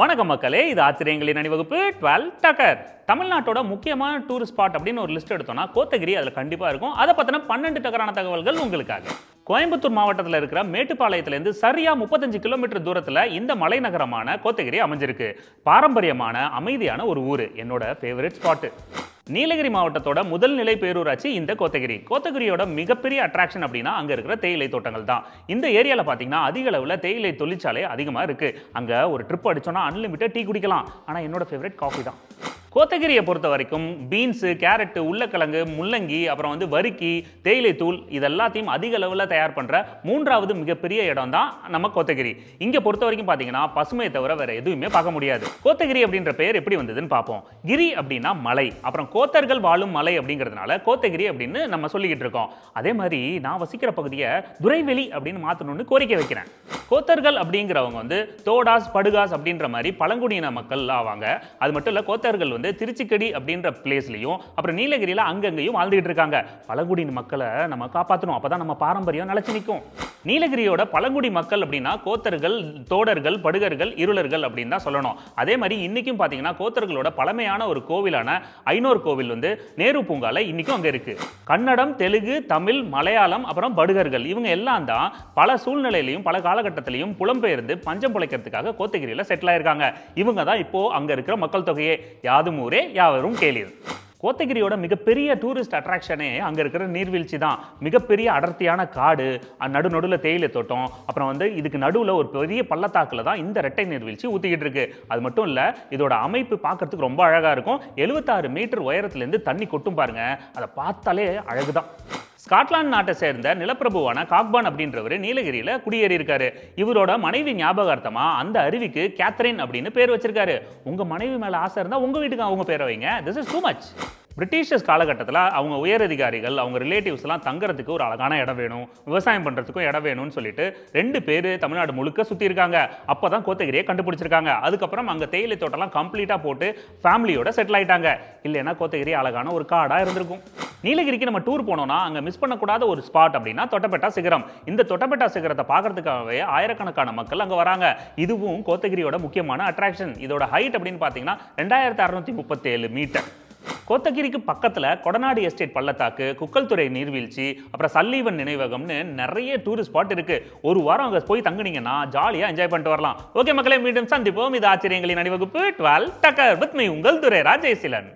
வணக்கம் மக்களே, இது ஆச்சரியங்களின் அணிவகுப்பு 12 டக்கர். தமிழ்நாட்டோட முக்கியமான டூரிஸ்ட் ஸ்பாட் அப்படின்னு ஒரு லிஸ்ட் எடுத்தோம்னா கோத்தகிரி அதில் கண்டிப்பாக இருக்கும். அதை பற்றின 12 டக்கரான தகவல்கள் உங்களுக்காக. கோயம்புத்தூர் மாவட்டத்தில் இருக்கிற மேட்டுப்பாளையத்திலேருந்து சரியா 35 கிலோமீட்டர் தூரத்தில் இந்த மலைநகரமான கோத்தகிரி அமைஞ்சிருக்கு. பாரம்பரியமான அமைதியான ஒரு ஊர், என்னோட ஃபேவரட் ஸ்பாட்டு. நீலகிரி மாவட்டத்தோட முதல் நிலை பேரூராட்சி இந்த கோத்தகிரி. கோத்தகிரியோட மிகப்பெரிய அட்ராக்ஷன் அப்படின்னா அங்க இருக்கிற தேயிலை தோட்டங்கள் தான். இந்த ஏரியாவில் பார்த்தீங்கன்னா அதிக அளவில் தேயிலை தொழிற்சாலை அதிகமாக இருக்கு. அங்க ஒரு ட்ரிப் அடிச்சோன்னா அன்லிமிட்டட் டீ குடிக்கலாம். ஆனால் என்னோட ஃபேவரட் காஃபி தான். கோத்தகிரியை பொறுத்த வரைக்கும் பீன்ஸு, கேரட்டு, உருளைக்கிழங்கு, முள்ளங்கி, அப்புறம் வரிக்கி, தேயிலை தூள் இதெல்லாத்தையும் அதிக அளவில் தயார் பண்ணுற மூன்றாவது மிகப்பெரிய இடம் தான் நம்ம கோத்தகிரி. இங்கே பொறுத்த வரைக்கும் பார்த்தீங்கன்னா பசுமையை தவிர வேற எதுவுமே பார்க்க முடியாது. கோத்தகிரி அப்படின்ற பெயர் எப்படி வந்ததுன்னு பார்ப்போம். கிரி அப்படின்னா மலை, அப்புறம் கோத்தர்கள் வாழும் மலை அப்படிங்கிறதுனால கோத்தகிரி அப்படின்னு நம்ம சொல்லிக்கிட்டு இருக்கோம். அதே மாதிரி நான் வசிக்கிற பகுதியை துரைவெளி அப்படின்னு மாற்றணும்னு கோரிக்கை வைக்கிறேன். கோத்தர்கள் அப்படிங்கிறவங்க தோடாஸ், படுகாஸ் அப்படின்ற மாதிரி பழங்குடியின மக்கள் ஆவாங்க. அது மட்டும் இல்லை, கோத்தர்கள் திருச்சிக்கடி அப்படின்ற பிளேஸ்லையும் அப்புறம் நீலகிரியில் அங்கங்கேயும் வாழ்ந்துகிட்டு இருக்காங்க. பழங்குடியின மக்களை நம்ம காப்பாற்றணும், அப்பதான் நம்ம பாரம்பரியம் நிலைச்சு நிற்கும். நீலகிரியோட பழங்குடி மக்கள் அப்படின்னா கோத்தர்கள், தோடர்கள், படுகர்கள், இருளர்கள் அப்படின்னு தான் சொல்லணும். அதே மாதிரி இன்னைக்கும் பார்த்தீங்கன்னா கோத்தர்களோட பழமையான ஒரு கோவிலான ஐநோர் கோவில் நேரு பூங்கால இன்னைக்கும் அங்க இருக்கு. கன்னடம், தெலுங்கு, தமிழ், மலையாளம், அப்புறம் படுகர்கள் இவங்க எல்லாம் தான் பல சூழ்நிலையிலையும் பல காலகட்டத்திலையும் புலம்பெயர்ந்து பஞ்சம் பிழைக்கிறதுக்காக கோத்தகிரியில் செட்டில் ஆயிருக்காங்க. இவங்க தான் இப்போ அங்க இருக்கிற மக்கள் தொகையே. யாதும் ஊரே யாவரும் கேளீர். கோத்தகிரியோட மிகப்பெரிய டூரிஸ்ட் அட்ராக்ஷனே அங்கே இருக்கிற நீர்வீழ்ச்சி தான். மிகப்பெரிய அடர்த்தியான காடு, நடுநடுவில் தேயிலை தோட்டம், அப்புறம் இதுக்கு நடுவில் ஒரு பெரிய பள்ளத்தாக்கில் தான் இந்த ரெட்டை நீர்வீழ்ச்சி ஊற்றிக்கிட்டு இருக்கு. அது மட்டும் இல்லை, இதோட அமைப்பு பார்க்கறதுக்கு ரொம்ப அழகாக இருக்கும். 76 மீட்டர் உயரத்துலேருந்து தண்ணி கொட்டும் பாருங்க, அதை பார்த்தாலே அழகுதான். ஸ்காட்லாந்து நாட்டை சேர்ந்த நிலப்பிரபுவான காக்பான் அப்படின்றவர் நீலகிரியில் குடியேறி இருக்காரு. இவரோட மனைவி ஞாபகார்த்தமா அந்த அருவிக்கு கேத்ரின் அப்படின்னு பேர் வச்சிருக்காரு. உங்க மனைவி மேல ஆசை இருந்தா உங்க வீட்டுக்கு அவங்க பேரை வைங்க. This is too much. Britishers காலகட்டத்தில் அவங்க உயரதிகாரிகள், அவங்க ரிலேட்டிவ்ஸ் எல்லாம் தங்குறதுக்கு ஒரு அழகான இடம் வேணும், விவசாயம் பண்ணுறதுக்கும் இடம் வேணும்னு சொல்லிட்டு 2 பேர் தமிழ்நாடு முழுக்க சுற்றி இருக்காங்க. அப்போ தான் கோத்தகிரியை கண்டுபிடிச்சிருக்காங்க. அதுக்கப்புறம் அங்கே தேயிலை தோட்டம்லாம் கம்ப்ளீட்டாக போட்டு ஃபேமிலியோட செட்டில் ஆயிட்டாங்க. இல்லைன்னா கோத்தகிரி அழகான ஒரு காடாக இருந்திருக்கும். நீலகிரிக்கு நம்ம டூர் போனோம்னா அங்கே மிஸ் பண்ணக்கூடாத ஒரு ஸ்பாட் அப்படின்னா தொட்டபெட்டா சிகரம். இந்த தொட்டபெட்டா சிகரத்தை பார்க்கறதுக்காகவே ஆயிரக்கணக்கான மக்கள் அங்கே வராங்க. இதுவும் கோத்தகிரியோட முக்கியமான அட்ராக்ஷன். இதோட ஹைட் அப்படின்னு பார்த்தீங்கன்னா 2637 மீட்டர். கோத்தகிரிக்கு பக்கத்தில் கொடநாடு எஸ்டேட் பள்ளத்தாக்கு, குக்கல்துறை நீர்வீழ்ச்சி, அப்புறம் சல்லீவன் நினைவகம்னு நிறைய டூரிஸ்ட் ஸ்பாட் இருக்கு. ஒரு வாரம் அங்கே போய் தங்குனீங்கன்னா ஜாலியாக என்ஜாய் பண்ணிட்டு வரலாம். ஓகே மக்களே, மீண்டும் சந்திப்போம். இது ஆச்சரியங்களின் அணிவகுப்பு 12 டக்கர் வித் மீ, உங்கள் துரை ராஜேசிலன்.